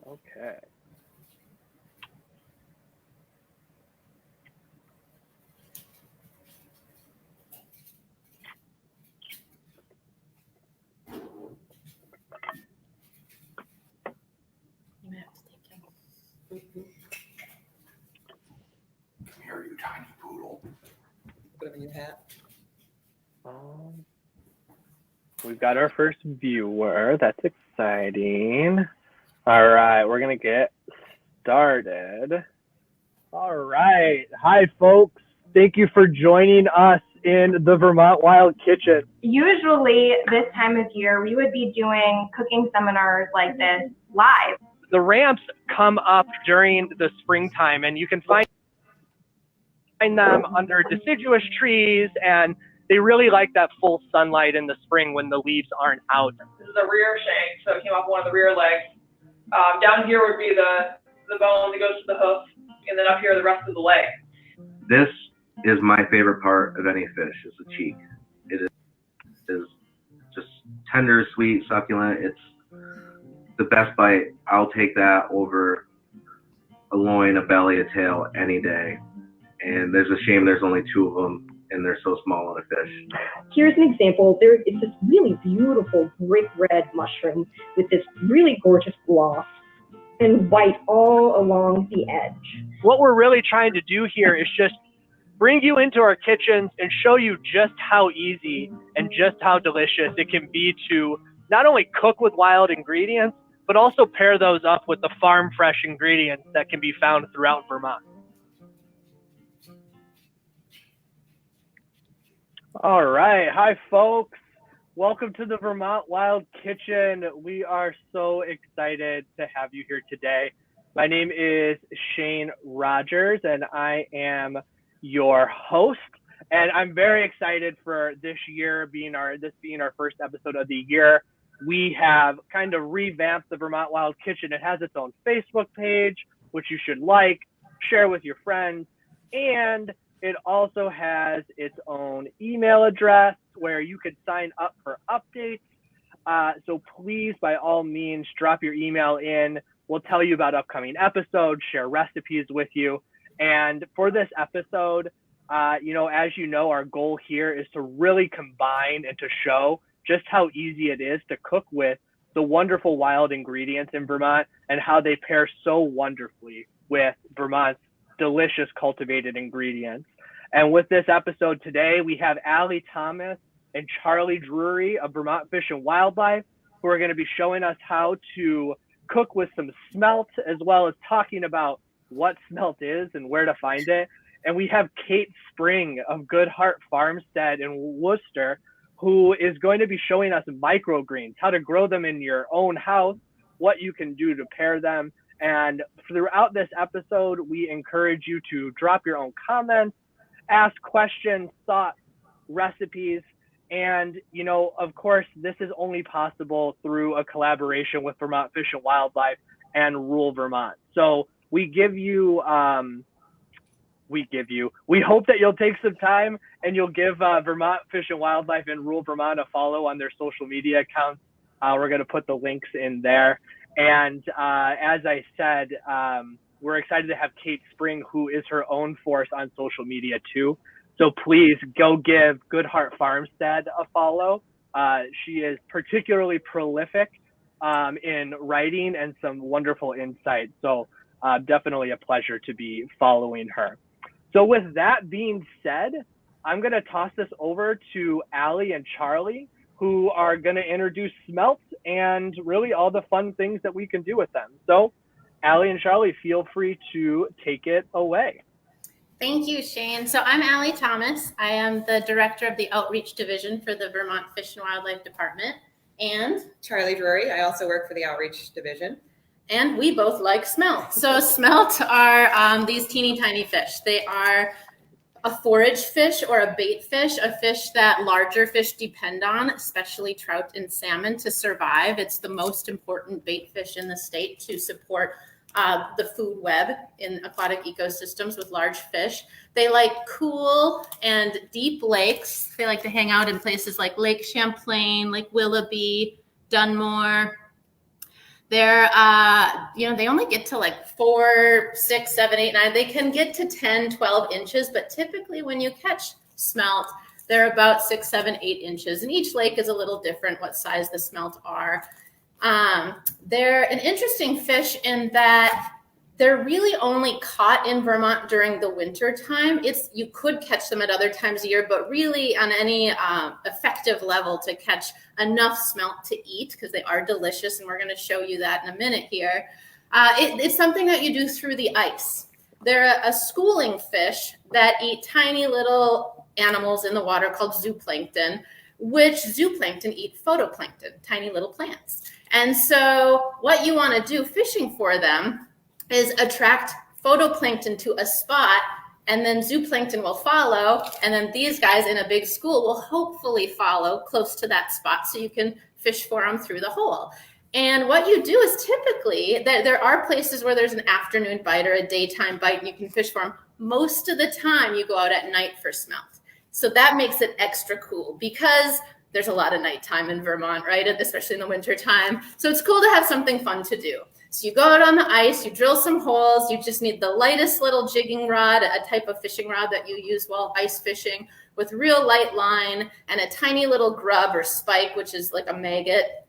Okay. Come here, you tiny poodle. Put him in your hat. We've got our first viewer. That's exciting. All right, we're going to get started. All right. Hi, folks. Thank you for joining us in the Vermont Wild Kitchen. Usually this time of year, we would be doing cooking seminars like this live. The ramps come up during the springtime, and you can find them under deciduous trees, and they really like that full sunlight in the spring when the leaves aren't out. This is a rear shank, so it came off one of the rear legs. Down here would be the bone that goes to the hoof, and then up here the rest of the leg. This is my favorite part of any fish, is the cheek. It is just tender, sweet, succulent. It's the best bite. I'll take that over a loin, a belly, a tail any day. And there's a shame there's only two of them, and they're so small on a fish. Here's an example. It's this really beautiful brick red mushroom with this really gorgeous gloss and white all along the edge. What we're really trying to do here is just bring you into our kitchens and show you just how easy and just how delicious it can be to not only cook with wild ingredients, but also pair those up with the farm fresh ingredients that can be found throughout Vermont. All right. Hi, folks. Welcome to the Vermont Wild Kitchen. We are so excited to have you here today. My name is Shane Rogers, and I am your host. And I'm very excited for this year being our first episode of the year. We have kind of revamped the Vermont Wild Kitchen. It has its own Facebook page, which you should like, share with your friends, and it also has its own email address where you could sign up for updates. So please, by all means, drop your email in. We'll tell you about upcoming episodes, share recipes with you. And for this episode, as you know, our goal here is to really combine and to show just how easy it is to cook with the wonderful wild ingredients in Vermont and how they pair so wonderfully with Vermont's delicious cultivated ingredients. And with this episode today, we have Allie Thomas and Charlee Drury of Vermont Fish and Wildlife, who are going to be showing us how to cook with some smelt, as well as talking about what smelt is and where to find it. And we have Kate Spring of Good Heart Farmstead in Worcester, who is going to be showing us microgreens, how to grow them in your own house, what you can do to pair them. And throughout this episode, we encourage you to drop your own comments, ask questions, thoughts, recipes. And, of course, this is only possible through a collaboration with Vermont Fish and Wildlife and Rural Vermont. So we hope that you'll take some time and you'll give Vermont Fish and Wildlife and Rural Vermont a follow on their social media accounts. We're going to put the links in there. And as I said, we're excited to have Kate Spring, who is her own force on social media too. So please go give Good Heart Farmstead a follow. She is particularly prolific in writing and some wonderful insights. So definitely a pleasure to be following her. So with that being said, I'm going to toss this over to Allie and Charlee, who are going to introduce Smelt and really all the fun things that we can do with them. So Allie and Charlee, feel free to take it away. Thank you, Shane. So I'm Allie Thomas. I am the director of the Outreach Division for the Vermont Fish and Wildlife Department. And Charlee Drury. I also work for the Outreach Division. And we both like smelt. So smelt are these teeny tiny fish. They are a forage fish or a bait fish, a fish that larger fish depend on, especially trout and salmon, to survive. It's the most important bait fish in the state to support the food web in aquatic ecosystems with large fish. They like cool and deep lakes. They like to hang out in places like Lake Champlain, Lake Willoughby, Dunmore. They're, they only get to like 4, 6, 7, 8, 9. They can get to 10, 12 inches, but typically when you catch smelt, they're about 6, 7, 8 inches. And each lake is a little different what size the smelt are. They're an interesting fish in that they're really only caught in Vermont during the winter time. You could catch them at other times of year, but really on any effective level to catch enough smelt to eat, because they are delicious, and we're going to show you that in a minute here. It's something that you do through the ice. They're a schooling fish that eat tiny little animals in the water called zooplankton, which zooplankton eat phytoplankton, tiny little plants. And so what you want to do fishing for them is attract phytoplankton to a spot, and then zooplankton will follow, and then these guys in a big school will hopefully follow close to that spot so you can fish for them through the hole. And what you do is typically, there are places where there's an afternoon bite or a daytime bite and you can fish for them. Most of the time you go out at night for smelt. So that makes it extra cool because there's a lot of nighttime in Vermont, right? Especially in the winter time. So it's cool to have something fun to do. So you go out on the ice, you drill some holes, you just need the lightest little jigging rod, a type of fishing rod that you use while ice fishing, with real light line and a tiny little grub or spike, which is like a maggot.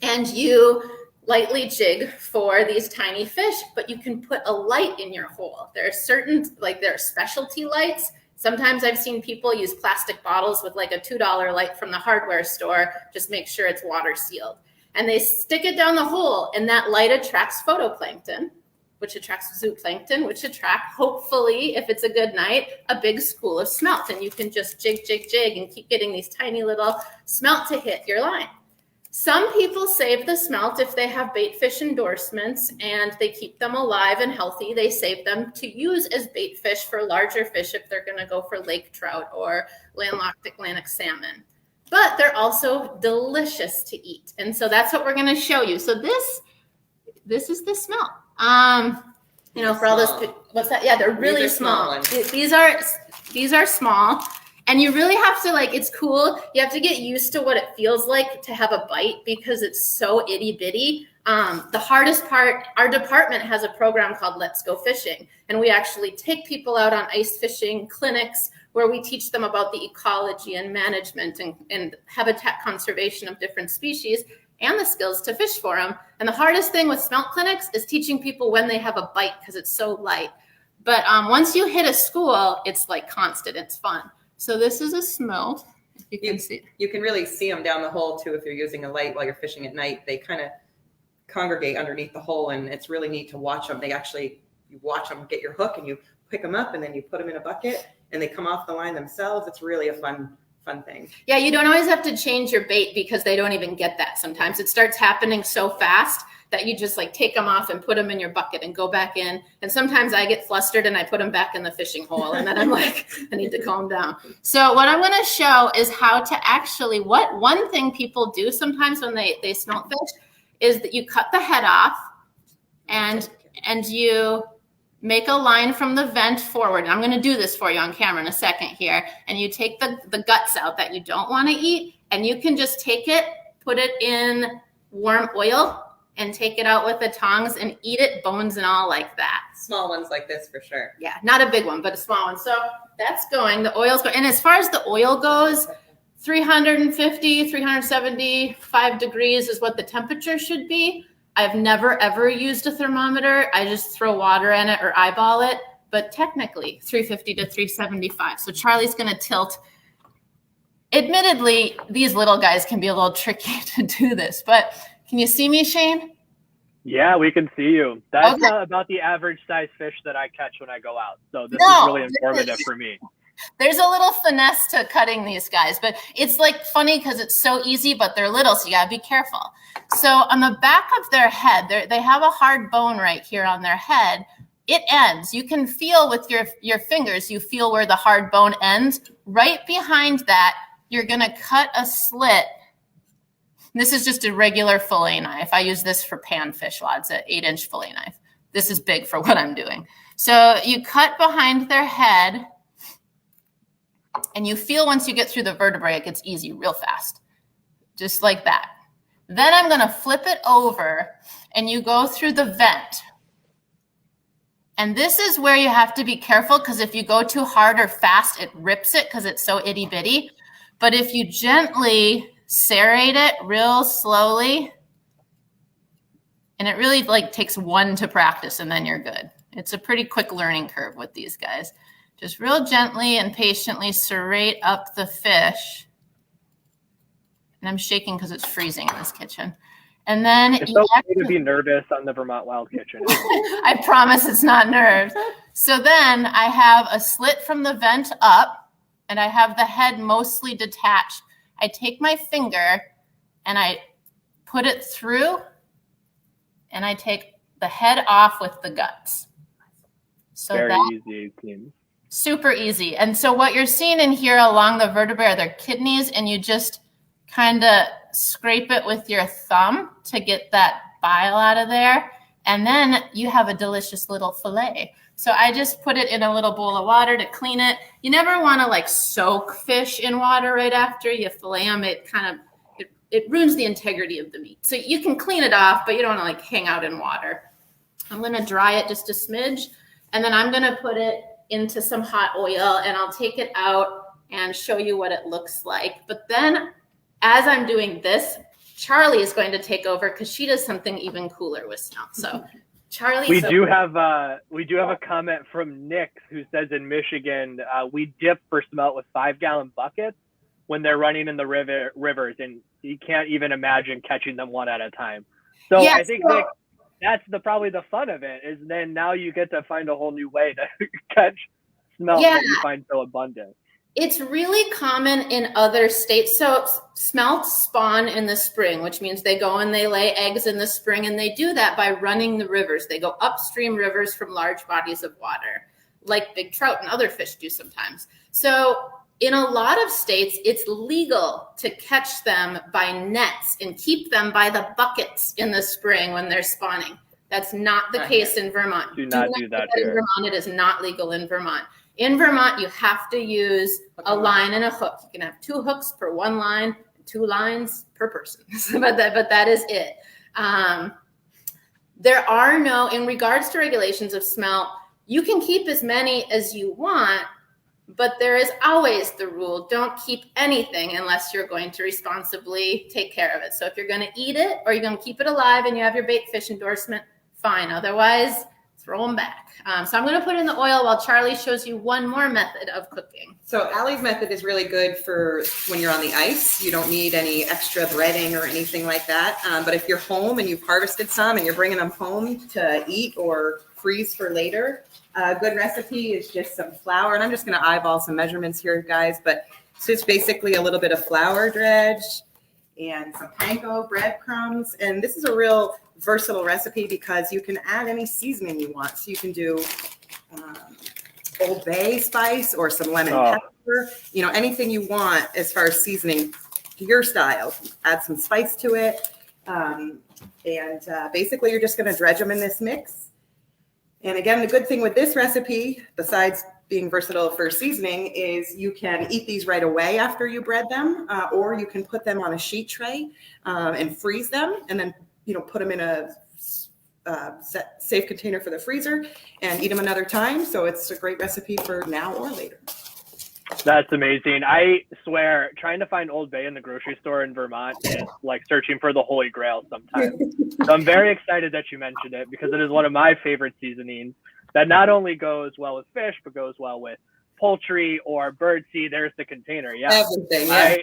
And you lightly jig for these tiny fish, but you can put a light in your hole. There are specialty lights. Sometimes I've seen people use plastic bottles with like a $2 light from the hardware store, just make sure it's water sealed. And they stick it down the hole, and that light attracts phytoplankton, which attracts zooplankton, which attract, hopefully, if it's a good night, a big school of smelt. And you can just jig, jig, jig, and keep getting these tiny little smelt to hit your line. Some people save the smelt if they have bait fish endorsements and they keep them alive and healthy. They save them to use as bait fish for larger fish if they're going to go for lake trout or landlocked Atlantic salmon. But they're also delicious to eat. And so that's what we're going to show you. So this is the smelt. For all this, what's that? Yeah, they're really small. These are small. And you really have to, it's cool. You have to get used to what it feels like to have a bite because it's so itty bitty. The hardest part, our department has a program called Let's Go Fishing. And we actually take people out on ice fishing clinics where we teach them about the ecology and management and habitat conservation of different species and the skills to fish for them. And the hardest thing with smelt clinics is teaching people when they have a bite because it's so light. But once you hit a school, it's like constant. It's fun. So this is a smelt. You can see. You can really see them down the hole too if you're using a light while you're fishing at night. They kind of congregate underneath the hole, and it's really neat to watch them. You watch them get your hook, and you pick them up, and then you put them in a bucket, and they come off the line themselves. It's really a fun thing. Yeah, you don't always have to change your bait because they don't even get that. Sometimes it starts happening so fast that you just take them off and put them in your bucket and go back in. And sometimes I get flustered and I put them back in the fishing hole. And then I'm like, I need to calm down. So what I'm going to show is how to actually, one thing people do sometimes when they smelt fish is that you cut the head off and you make a line from the vent forward. And I'm going to do this for you on camera in a second here. And you take the guts out that you don't want to eat. And you can just take it, put it in warm oil, and take it out with the tongs and eat it, bones and all, like that. Small ones like this for sure. Yeah, not a big one, but a small one. So that's going, the oil's going. And as far as the oil goes, 350, 375 degrees is what the temperature should be. I've never, ever used a thermometer. I just throw water in it or eyeball it. But technically, 350 to 375. So Charlie's going to tilt. Admittedly, these little guys can be a little tricky to do this, but can you see me, Shane? Yeah, we can see you. That's okay. About the average size fish that I catch when I go out. So this is really informative for me. There's a little finesse to cutting these guys, but it's funny because it's so easy, but they're little, so you gotta be careful. So on the back of their head, they have a hard bone right here on their head. It ends. You can feel with your fingers, you feel where the hard bone ends. Right behind that, you're gonna cut a slit. This is just a regular fillet knife. I use this for panfish rods, an 8-inch fillet knife. This is big for what I'm doing. So you cut behind their head, and you feel once you get through the vertebrae, it gets easy real fast, just like that. Then I'm gonna flip it over and you go through the vent. And this is where you have to be careful because if you go too hard or fast, it rips it because it's so itty bitty. But if you gently serrate it real slowly, and it really like takes one to practice and then you're good. It's a pretty quick learning curve with these guys. Just real gently and patiently serrate up the fish. And I'm shaking because it's freezing in this kitchen. And then it's okay to be nervous on the Vermont Wild Kitchen. I promise it's not nerves. So then I have a slit from the vent up and I have the head mostly detached. I take my finger and I put it through and I take the head off with the guts. So very that's easy, it seems. Super easy. And so what you're seeing in here along the vertebrae are their kidneys, and you just kind of scrape it with your thumb to get that bile out of there. And then you have a delicious little fillet. So I just put it in a little bowl of water to clean it. You never want to like soak fish in water right after you fillet them. It kind of, it ruins the integrity of the meat. So you can clean it off, but you don't want to like hang out in water. I'm going to dry it just a smidge, and then I'm going to put it into some hot oil, and I'll take it out and show you what it looks like. But then as I'm doing this, Charlie is going to take over because she does something even cooler with Smelt. So Charlie. We do have a comment from Nick who says in Michigan, we dip for Smelt with 5-gallon buckets when they're running in the rivers, and you can't even imagine catching them one at a time. So yes, I think that's probably the fun of it, is then now you get to find a whole new way to catch Smelt that you find so abundant. It's really common in other states. So Smelt spawn in the spring, which means they go and they lay eggs in the spring, and they do that by running the rivers. They go upstream rivers from large bodies of water, like big trout and other fish do sometimes. So in a lot of states, it's legal to catch them by nets and keep them by the buckets in the spring when they're spawning. That's not the case in Vermont. Do not do that here. In Vermont, it is not legal in Vermont. In Vermont, you have to use a line and a hook. You can have 2 hooks per 1 line, 2 lines per person. but that is it. There are no, in regards to regulations of Smelt, you can keep as many as you want, but there is always the rule, don't keep anything unless you're going to responsibly take care of it. So if you're going to eat it or you're going to keep it alive and you have your bait fish endorsement, fine. Otherwise, throw them back. So I'm going to put it in the oil while Charlie shows you one more method of cooking. So Allie's method is really good for when you're on the ice. You don't need any extra breading or anything like that. But if you're home and you've harvested some and you're bringing them home to eat or freeze for later, a good recipe is just some flour. And I'm just going to eyeball some measurements here, guys. But it's just basically a little bit of flour dredge and some panko breadcrumbs. And this is a real versatile recipe because you can add any seasoning you want. So you can do Old Bay spice or some lemon pepper, anything you want as far as seasoning to your style. Add some spice to it. And basically you're just going to dredge them in this mix. And again, the good thing with this recipe, besides being versatile for seasoning, is you can eat these right away after you bread them, or you can put them on a sheet tray and freeze them, and then put them in a safe container for the freezer and eat them another time. So it's a great recipe for now or later. That's amazing. I swear, trying to find Old Bay in the grocery store in Vermont is like searching for the Holy Grail sometimes. So I'm very excited that you mentioned it because it is one of my favorite seasonings that not only goes well with fish, but goes well with poultry or birdseed. There's the container. Yeah. Everything. Yeah.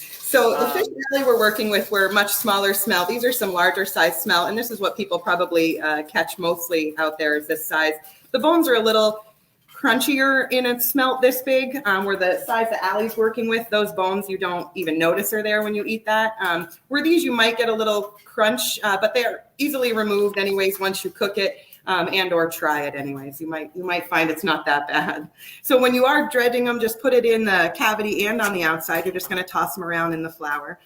So the fish Allie we're working with were much smaller Smelt. These are some larger size Smelt, and this is what people probably catch mostly out there is this size. The bones are a little crunchier in a Smelt this big, where the size that Allie's working with, those bones you don't even notice are there when you eat that. Where these you might get a little crunch, but they're easily removed anyways once you cook it. And or try it anyways. You might find it's not that bad. So when you are dredging them, just put it in the cavity and on the outside. You're just going to toss them around in the flour.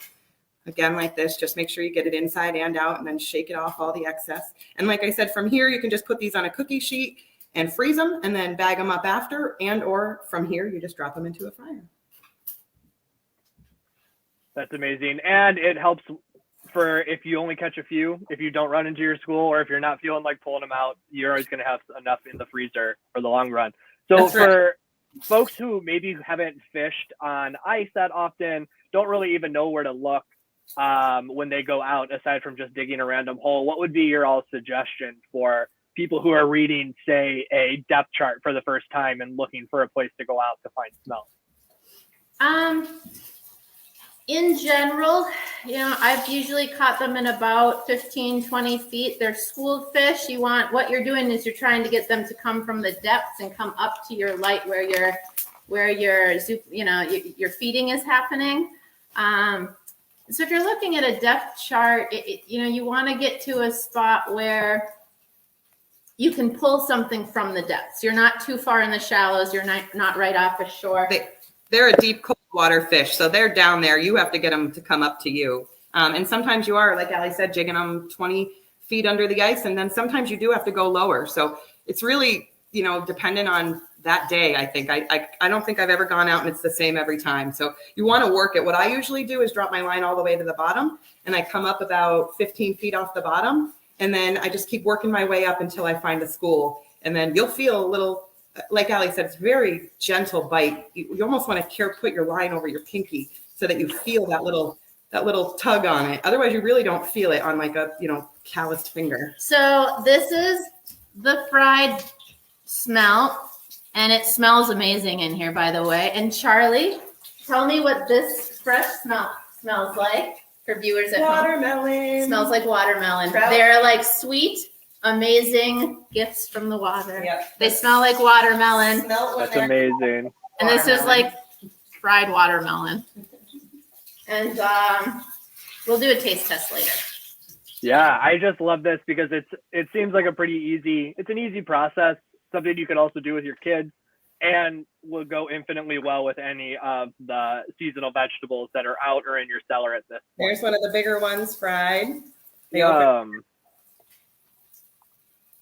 Again, like this, just make sure you get it inside and out and then shake it off all the excess. And like I said, from here, you can just put these on a cookie sheet and freeze them and then bag them up after, and or from here, you just drop them into a fryer. That's amazing. And it helps for if you only catch a few, if you don't run into your school, or if you're not feeling like pulling them out, you're always going to have enough in the freezer for the long run. So That's right. for folks who maybe haven't fished on ice that often, don't really even know where to look when they go out, aside from just digging a random hole, what would be your all suggestion for people who are reading, say, a depth chart for the first time and looking for a place to go out to find smelt? In general, I've usually caught them in about 15, 20 feet. They're schooled fish. What you're doing is you're trying to get them to come from the depths and come up to your light where your feeding is happening. So if you're looking at a depth chart, you want to get to a spot where you can pull something from the depths. You're not too far in the shallows. You're not right off the shore. They're a deep cold water fish, so they're down there. You have to get them to come up to you. And sometimes you are, like Ali said, jigging them 20 feet under the ice, and then sometimes you do have to go lower. So it's really, dependent on that day, I think. I don't think I've ever gone out and it's the same every time. So you want to work it. What I usually do is drop my line all the way to the bottom, and I come up about 15 feet off the bottom, and then I just keep working my way up until I find a school. And then you'll feel a little, like Ali said, it's very gentle bite. You almost want to put your line over your pinky so that you feel that little tug on it. Otherwise, you really don't feel it on like a, calloused finger. So this is the fried smelt, and it smells amazing in here, by the way. And Charlie, tell me what this fresh smelt smells like for viewers at home. Watermelon. Smells like watermelon. Trout. They're like sweet, amazing gifts from the water. Yep. They smell like watermelon. That's amazing. And this is like fried watermelon. And we'll do a taste test later. Yeah, I just love this because it seems like it's an easy process, something you could also do with your kids, and will go infinitely well with any of the seasonal vegetables that are out or in your cellar at this point. There's one of the bigger ones fried. Yeah,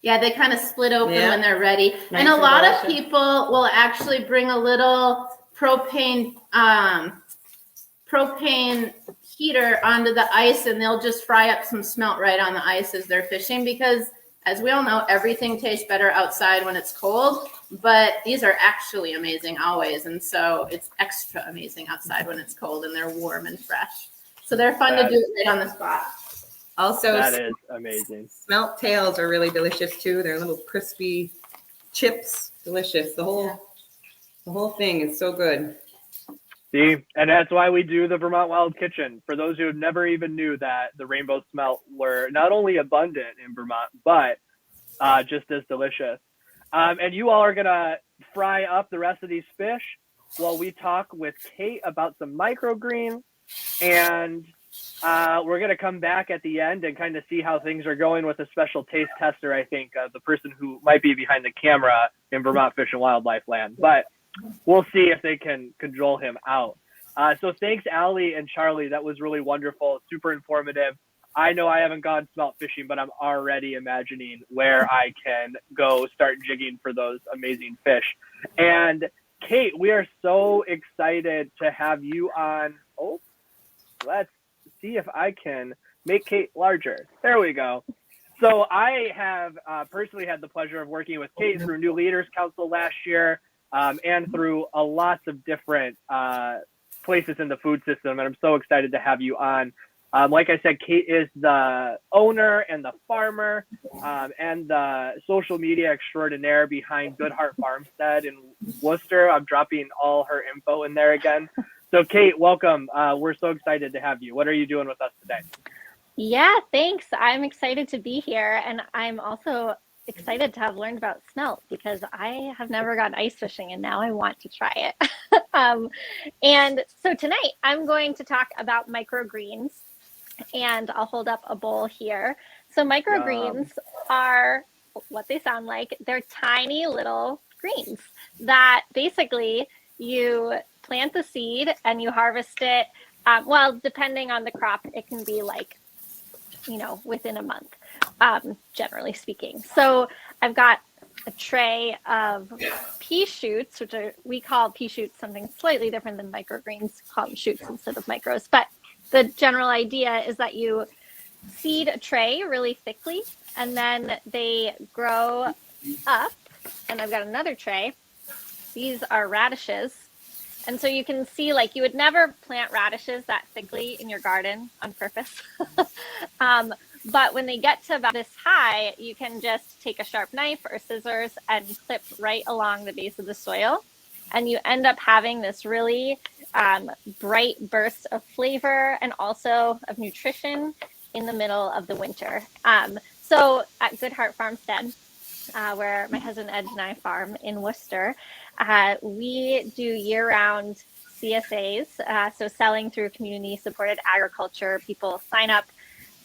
they kind of split open when they're ready. Nice and a lot delicious. of people will actually bring a little propane heater onto the ice, and they'll just fry up some smelt right on the ice as they're fishing, because as we all know, everything tastes better outside when it's cold, but these are actually amazing always. And so it's extra amazing outside when it's cold and they're warm and fresh. So they're fun to do it right on the spot. Also, that is amazing. Smelt tails are really delicious too. They're little crispy chips, delicious. The whole thing is so good. See, and that's why we do the Vermont Wild Kitchen. For those who never even knew that the rainbow smelt were not only abundant in Vermont, but just as delicious. And you all are going to fry up the rest of these fish while we talk with Kate about some microgreens. And we're going to come back at the end and kind of see how things are going with a special taste tester, I think, the person who might be behind the camera in Vermont Fish and Wildlife land. But we'll see if they can cajole him out. So thanks, Ali and Charlie. That was really wonderful, super informative. I know I haven't gone smelt fishing, but I'm already imagining where I can go start jigging for those amazing fish. And Kate, we are so excited to have you on. Oh, let's see if I can make Kate larger. There we go. So I have personally had the pleasure of working with Kate through New Leaders Council last year. And through a lots of different places in the food system. And I'm so excited to have you on. Like I said, Kate is the owner and the farmer and the social media extraordinaire behind Good Heart Farmstead in Worcester. I'm dropping all her info in there again. So Kate, welcome. We're so excited to have you. What are you doing with us today? Yeah, thanks. I'm excited to be here. And I'm also excited to have learned about smelt because I have never gone ice fishing and now I want to try it. And so tonight I'm going to talk about microgreens, and I'll hold up a bowl here. So microgreens are what they sound like. They're tiny little greens that basically you plant the seed and you harvest it. Well, depending on the crop, it can be like, within a month. Generally speaking. So I've got a tray of pea shoots, which we call pea shoots something slightly different than microgreens, call them shoots instead of micros. But the general idea is that you seed a tray really thickly, and then they grow up. And I've got another tray. These are radishes. And so you can see, like, you would never plant radishes that thickly in your garden on purpose. But when they get to about this high, you can just take a sharp knife or scissors and clip right along the base of the soil. And you end up having this really bright burst of flavor and also of nutrition in the middle of the winter. So at Good Heart Farmstead, where my husband Ed and I farm in Worcester, we do year-round CSAs, so selling through community-supported agriculture. People sign up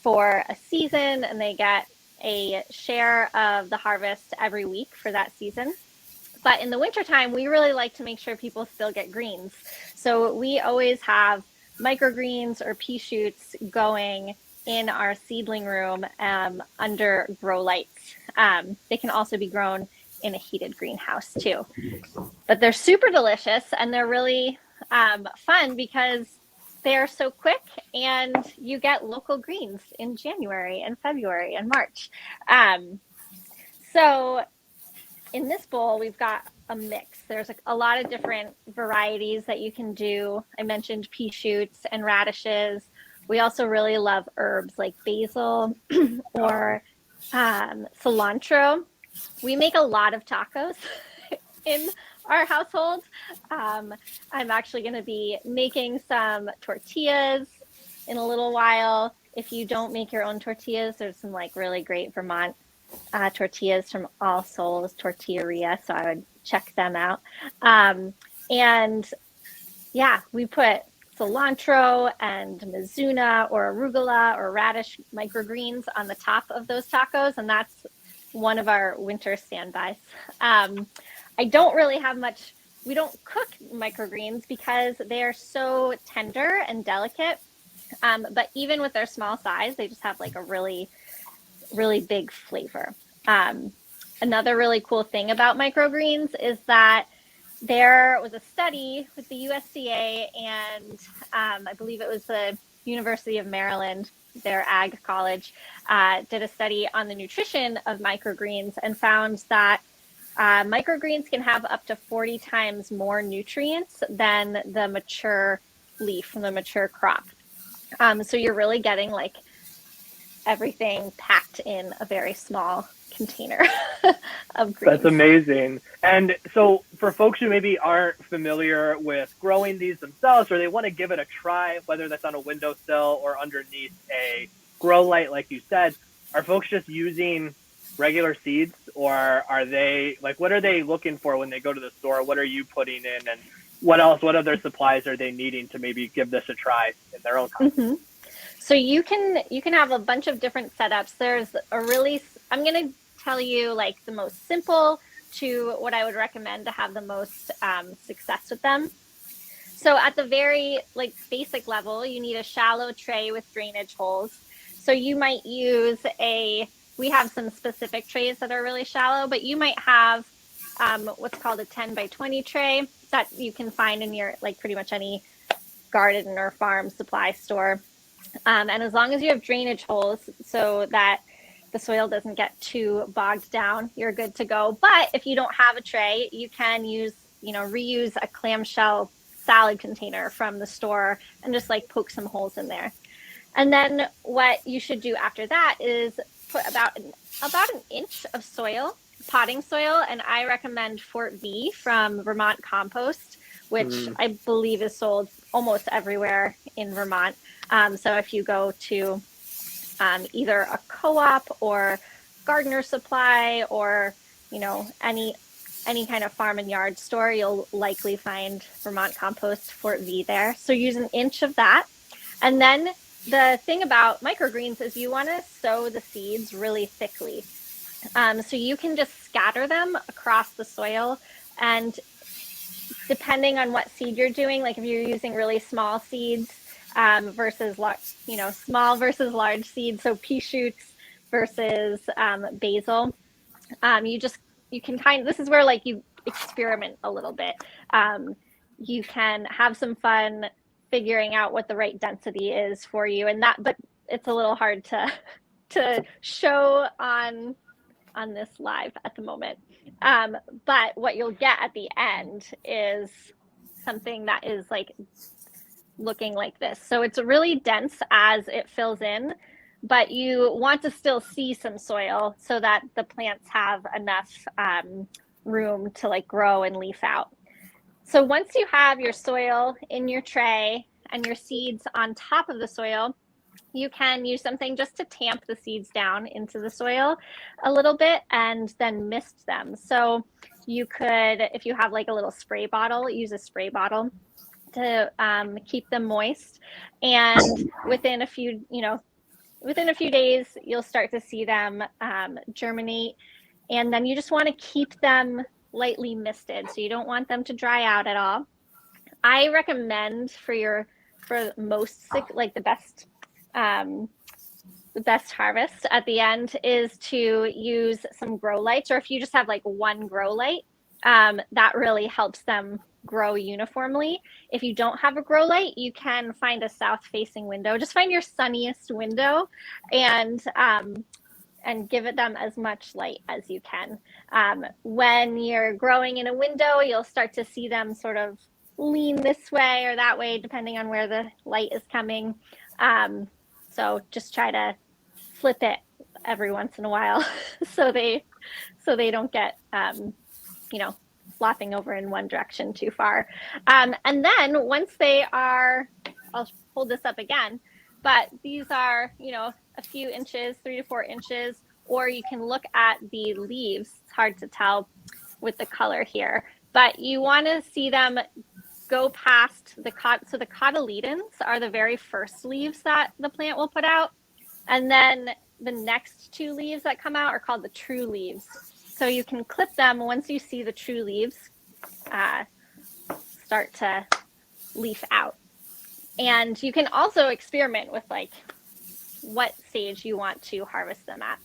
for a season and they get a share of the harvest every week for that season. But in the wintertime, we really like to make sure people still get greens. So we always have microgreens or pea shoots going in our seedling room under grow lights. They can also be grown in a heated greenhouse too. But they're super delicious and they're really fun because they are so quick and you get local greens in January and February and March. So in this bowl, we've got a mix. There's a lot of different varieties that you can do. I mentioned pea shoots and radishes. We also really love herbs like basil or cilantro. We make a lot of tacos in our household. I'm actually going to be making some tortillas in a little while. If you don't make your own tortillas, there's some like really great Vermont tortillas from All Souls Tortilleria, so I would check them out. And yeah, we put cilantro and mizuna or arugula or radish microgreens on the top of those tacos, and that's one of our winter standbys. I don't really have much, we don't cook microgreens because they are so tender and delicate, but even with their small size, they just have like a really, really big flavor. Another really cool thing about microgreens is that there was a study with the USDA and I believe it was the University of Maryland, their ag college, did a study on the nutrition of microgreens and found that microgreens can have up to 40 times more nutrients than the mature leaf from the mature crop. So you're really getting like everything packed in a very small container of greens. That's amazing. And so for folks who maybe aren't familiar with growing these themselves, or they want to give it a try, whether that's on a windowsill or underneath a grow light, like you said, are folks just using regular seeds, or are they like, what are they looking for when they go to the store? What are you putting in, and what other supplies are they needing to maybe give this a try in their own house? Mm-hmm. So you can have a bunch of different setups. There's a really, I'm going to tell you like the most simple to what I would recommend to have the most success with them. So at the very like basic level, you need a shallow tray with drainage holes. So you might use we have some specific trays that are really shallow, but you might have what's called a 10 by 20 tray that you can find in your like pretty much any garden or farm supply store. And as long as you have drainage holes so that the soil doesn't get too bogged down, you're good to go. But if you don't have a tray, you can reuse a clamshell salad container from the store and just like poke some holes in there. And then what you should do after that is put about an inch of soil, potting soil, and I recommend Fort V from Vermont Compost, which I believe is sold almost everywhere in Vermont. So if you go to either a co-op or gardener supply or any kind of farm and yard store, you'll likely find Vermont Compost Fort V there. So use an inch of that. And then the thing about microgreens is you want to sow the seeds really thickly. So you can just scatter them across the soil, and depending on what seed you're doing, like if you're using really small seeds versus small versus large seeds, so pea shoots versus basil, you can this is where like you experiment a little bit. You can have some fun figuring out what the right density is for you, but it's a little hard to show on this live at the moment. But what you'll get at the end is something that is like looking like this. So it's really dense as it fills in, but you want to still see some soil so that the plants have enough room to like grow and leaf out. So once you have your soil in your tray and your seeds on top of the soil, you can use something just to tamp the seeds down into the soil a little bit and then mist them. So you could, if you have like a little spray bottle, use a spray bottle to keep them moist. And within a few days, you'll start to see them germinate. And then you just want to keep them lightly misted. So you don't want them to dry out at all. I recommend for most like the best harvest at the end is to use some grow lights, or if you just have like one grow light, that really helps them grow uniformly. If you don't have a grow light, you can find a south facing window. Just find your sunniest window and give it them as much light as you can. When you're growing in a window, you'll start to see them sort of lean this way or that way, depending on where the light is coming. So just try to flip it every once in a while so they don't get, flopping over in one direction too far. And then once they are, I'll hold this up again, but these are, a few inches, 3 to 4 inches, or you can look at the leaves. It's hard to tell with the color here, but you want to see them go past so the cotyledons are the very first leaves that the plant will put out. And then the next 2 leaves that come out are called the true leaves. So you can clip them once you see the true leaves start to leaf out. And you can also experiment with like what stage you want to harvest them at.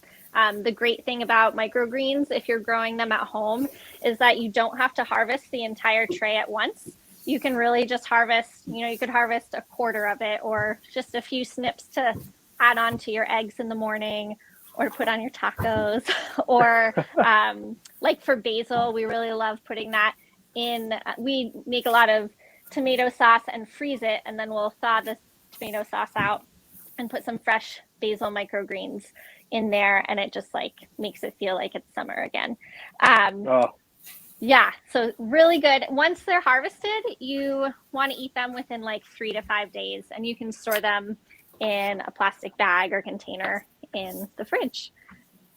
The great thing about microgreens, if you're growing them at home, is that you don't have to harvest the entire tray at once. You can really just harvest, you could harvest a quarter of it or just a few snips to add on to your eggs in the morning or to put on your tacos. Or like for basil, we really love putting that in. We make a lot of tomato sauce and freeze it, and then we'll thaw the tomato sauce out and put some fresh basil microgreens in there, and it just like makes it feel like it's summer again. Yeah, so really good. Once they're harvested, you want to eat them within like 3 to 5 days, and you can store them in a plastic bag or container in the fridge.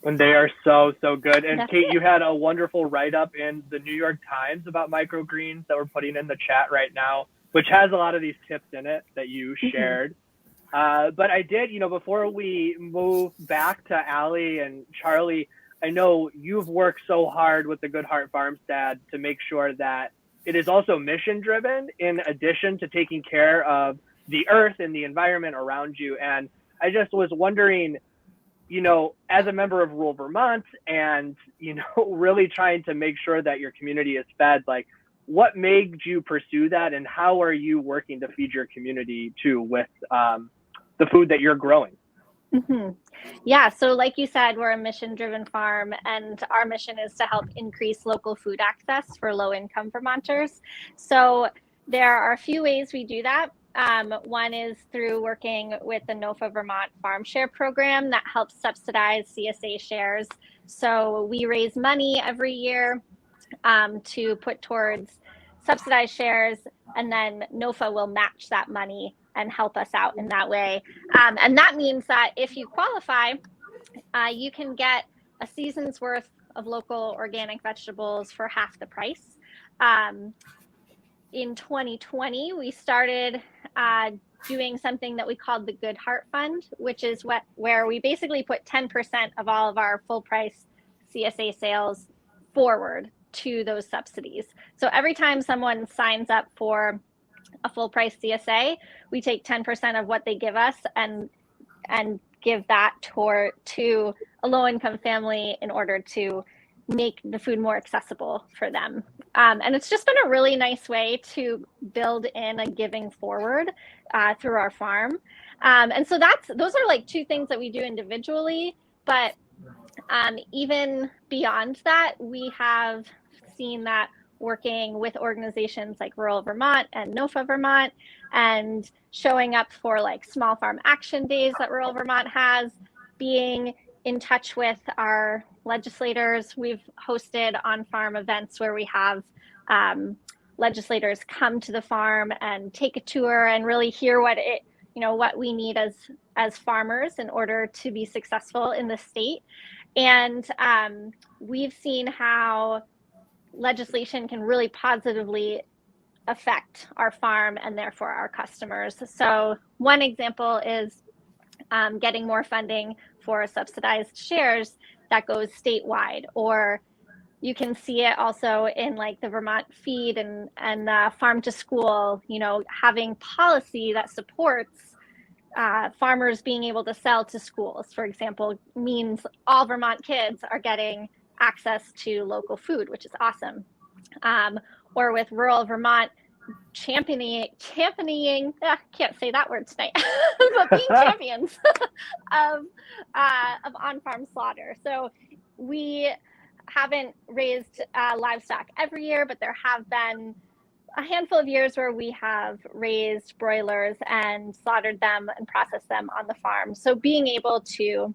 And they are so good. And That's Kate, it. you had a wonderful write-up in the New York Times about microgreens that we're putting in the chat right now, which has a lot of these tips in it that you shared. But I did, before we move back to Allie and Charlie, I know you've worked so hard with the Good Heart Farmstead to make sure that it is also mission driven in addition to taking care of the earth and the environment around you. And I just was wondering, as a member of rural Vermont and, really trying to make sure that your community is fed, like what made you pursue that and how are you working to feed your community too with the food that you're growing? Mm-hmm. Yeah, so like you said, we're a mission-driven farm, and our mission is to help increase local food access for low-income Vermonters. So there are a few ways we do that. One is through working with the NOFA Vermont Farm Share program that helps subsidize CSA shares. So we raise money every year to put towards subsidized shares, and then NOFA will match that money and help us out in that way. And that means that if you qualify, you can get a season's worth of local organic vegetables for half the price. In 2020, we started doing something that we called the Good Heart Fund, which is where we basically put 10% of all of our full price CSA sales forward to those subsidies. So every time someone signs up for a full price CSA, we take 10% of what they give us and give that to a low income family in order to make the food more accessible for them. And it's just been a really nice way to build in a giving forward through our farm. And so those are like two things that we do individually, but even beyond that, we have seen that working with organizations like Rural Vermont and NOFA Vermont, and showing up for like small farm action days that Rural Vermont has, being in touch with our legislators. We've hosted on-farm events where we have legislators come to the farm and take a tour and really hear what we need as farmers in order to be successful in the state. And we've seen how legislation can really positively affect our farm and therefore our customers. So one example is getting more funding for subsidized shares that goes statewide, or you can see it also in like the Vermont feed and farm to school, having policy that supports farmers being able to sell to schools, for example, means all Vermont kids are getting access to local food, which is awesome. Or with Rural Vermont championing, can't say that word tonight, but being champions of on-farm slaughter. So we haven't raised livestock every year, but there have been a handful of years where we have raised broilers and slaughtered them and processed them on the farm. So being able to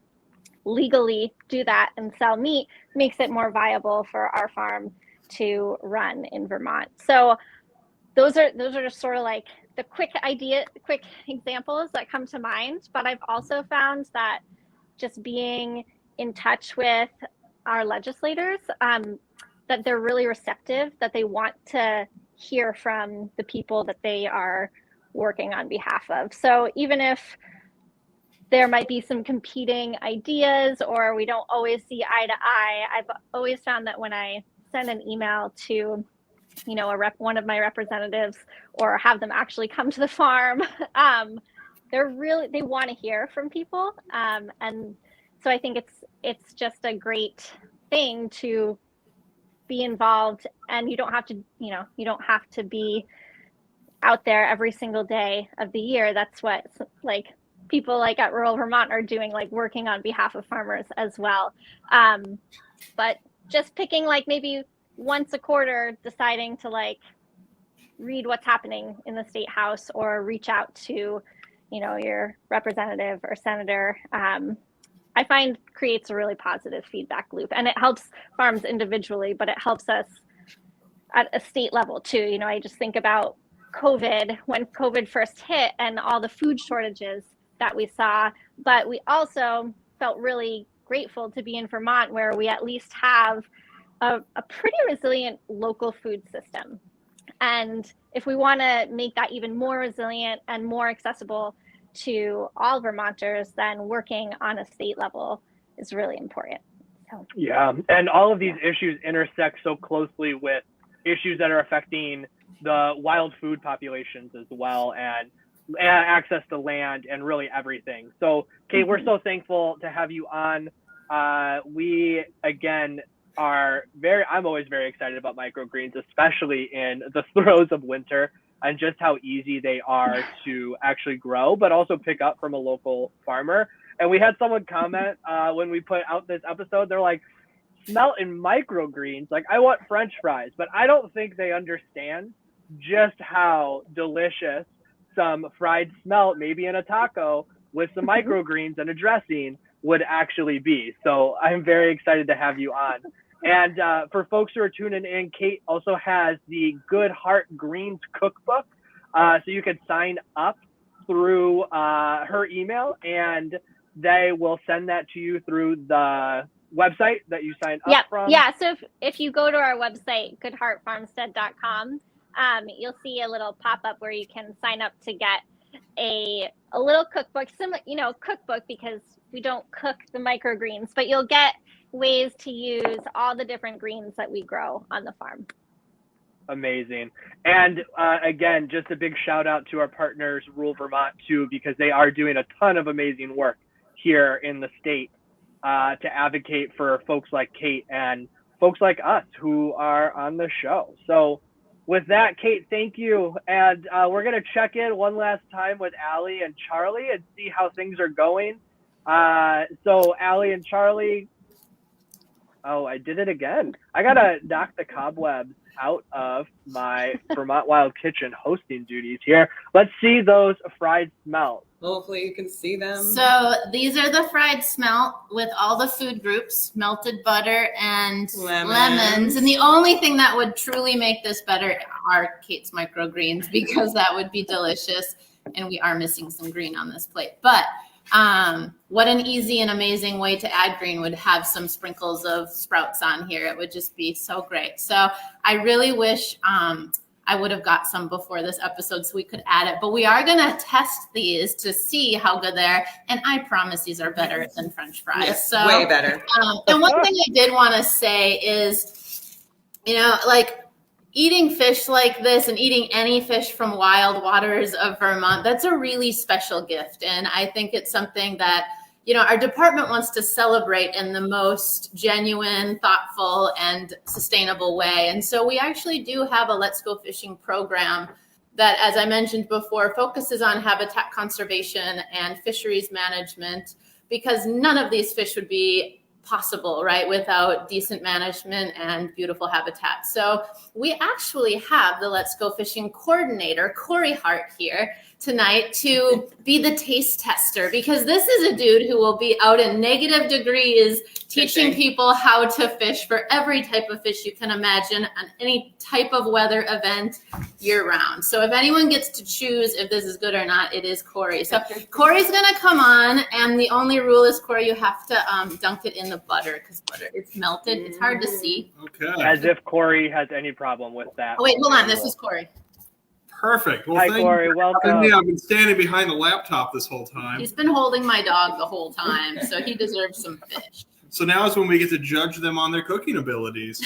legally do that and sell meat makes it more viable for our farm to run in Vermont. So those are just sort of like the quick examples that come to mind. But I've also found that just being in touch with our legislators, that they're really receptive, that they want to hear from the people that they are working on behalf of. So even if there might be some competing ideas or we don't always see eye to eye, I've always found that when I send an email to one of my representatives or have them actually come to the farm, they want to hear from people, and so I think it's just a great thing to be involved, and you don't have to be out there every single day of the year. That's what like people like at Rural Vermont are doing, like working on behalf of farmers as well. But just picking like maybe once a quarter, deciding to like read what's happening in the state house or reach out to, your representative or senator, I find creates a really positive feedback loop, and it helps farms individually, but it helps us at a state level too. I just think about COVID, when COVID first hit and all the food shortages that we saw, but we also felt really grateful to be in Vermont, where we at least have a pretty resilient local food system. And if we want to make that even more resilient and more accessible to all Vermonters, then working on a state level is really important. So. Yeah, and all of these issues intersect so closely with issues that are affecting the wild food populations as well, and access to land and really everything. So, Kate, we're so thankful to have you on. We, again, I'm always very excited about microgreens, especially in the throes of winter, and just how easy they are to actually grow, but also pick up from a local farmer. And we had someone comment when we put out this episode, they're like, Smelt and microgreens, like I want French fries, but I don't think they understand just how delicious some fried smelt, maybe in a taco with some microgreens and a dressing, would actually be. So I'm very excited to have you on. And for folks who are tuning in, Kate also has the Good Heart Greens Cookbook. So you can sign up through her email, and they will send that to you through the website that you sign up from. Yeah, so if you go to our website, goodheartfarmstead.com, you'll see a little pop-up where you can sign up to get a little cookbook, cookbook, because we don't cook the microgreens, but you'll get ways to use all the different greens that we grow on the farm. Amazing. And again, just a big shout out to our partners, Rural Vermont, too, because they are doing a ton of amazing work here in the state to advocate for folks like Kate and folks like us who are on the show. So with that, Kate, thank you. And we're going to check in one last time with Allie and Charlie and see how things are going. So Allie and Charlie, oh, I did it again. I got to knock the cobwebs out of my Vermont Wild Kitchen hosting duties here. Let's see those fried smelts. Hopefully you can see them. So these are the fried smelt with all the food groups, melted butter and lemons. And the only thing that would truly make this better are Kate's microgreens, because that would be delicious. And we are missing some green on this plate. But what an easy and amazing way to add green would have some sprinkles of sprouts on here. It would just be so great. So I really wish I would have got some before this episode so we could add it. But we are going to test these to see how good they're. And I promise these are better than French fries. Yes, so way better. And one thing I did want to say is, like eating fish like this and eating any fish from wild waters of Vermont, that's a really special gift. And I think it's something that, our department wants to celebrate in the most genuine, thoughtful, and sustainable way. And so we actually do have a Let's Go Fishing program that, as I mentioned before, focuses on habitat conservation and fisheries management, because none of these fish would be possible, right, without decent management and beautiful habitat. So we actually have the Let's Go Fishing coordinator, Corey Hart, here tonight to be the taste tester, because this is a dude who will be out in negative degrees teaching people how to fish for every type of fish you can imagine on any type of weather event year round. So if anyone gets to choose if this is good or not, it is Corey. So Corey's going to come on, and the only rule is, Corey, you have to dunk it in the butter, because butter, it's melted. It's hard to see. Okay. As if Corey has any problem with that. Oh, wait, hold on. This is Corey. Perfect. Well, Hi, Corey. Welcome. Yeah, I've been standing behind the laptop this whole time. He's been holding my dog the whole time, so he deserves some fish. So now is when we get to judge them on their cooking abilities.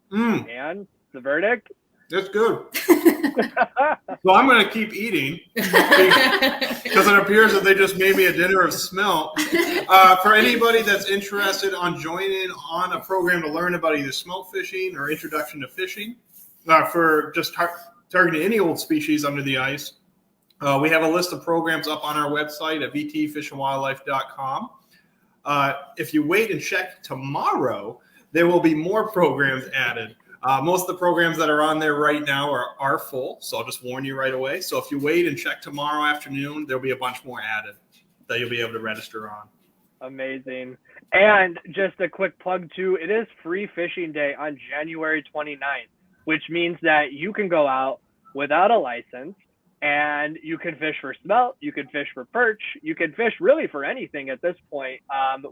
And the verdict? That's good. So I'm going to keep eating because it appears that they just made me a dinner of smelt. For anybody that's interested on joining on a program to learn about either smelt fishing or introduction to fishing, for just targeting any old species under the ice, we have a list of programs up on our website at vtfishandwildlife.com. If you wait and check tomorrow, there will be more programs added. Most of the programs that are on there right now are full, so I'll just warn you right away. So if you wait and check tomorrow afternoon, there'll be a bunch more added that you'll be able to register on. Amazing. And just a quick plug too, it is Free Fishing Day on January 29th, which means that you can go out without a license and you can fish for smelt, you can fish for perch, you can fish really for anything at this point,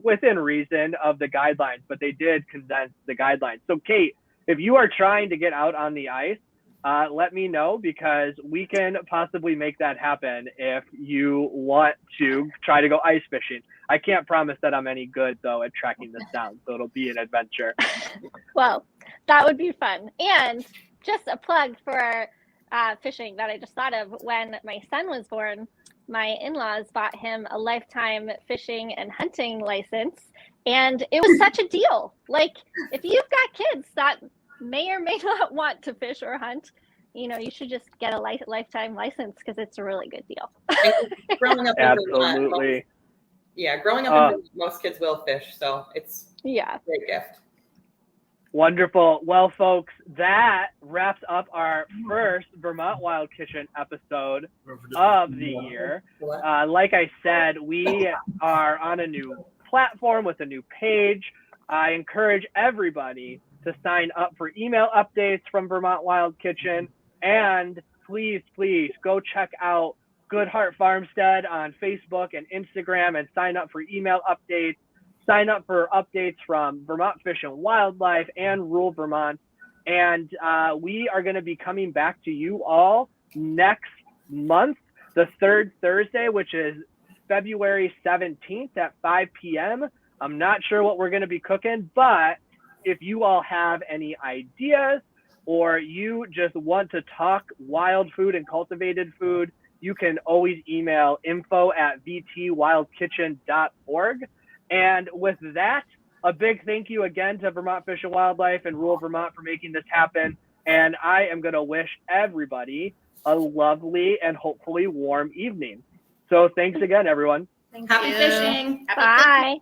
within reason of the guidelines, but they did condense the guidelines. So Kate, if you are trying to get out on the ice, let me know, because we can possibly make that happen if you want to try to go ice fishing. I can't promise that I'm any good, though, at tracking this down, so it'll be an adventure. Well, that would be fun. And just a plug for fishing that I just thought of. When my son was born, my in-laws bought him a lifetime fishing and hunting license. And it was such a deal. Like, if you've got kids that may or may not want to fish or hunt, you should just get a lifetime license, because it's a really good deal. Growing up Absolutely. Growing up in Vermont, most kids will fish, so it's a great gift. Wonderful. Well, folks, that wraps up our first Vermont Wild Kitchen episode of the year. Like I said, we are on a new platform with a new page. I encourage everybody to sign up for email updates from Vermont Wild Kitchen. And please, please go check out Good Heart Farmstead on Facebook and Instagram and sign up for email updates. Sign up for updates from Vermont Fish and Wildlife and Rural Vermont. And we are going to be coming back to you all next month, the third Thursday, which is February 17th at 5 p.m. I'm not sure what we're going to be cooking, but if you all have any ideas or you just want to talk wild food and cultivated food, you can always email info@vtwildkitchen.org. And with that, a big thank you again to Vermont Fish and Wildlife and rural Vermont for making this happen. And I am going to wish everybody a lovely and hopefully warm evening. So thanks again, everyone. Happy fishing. Bye.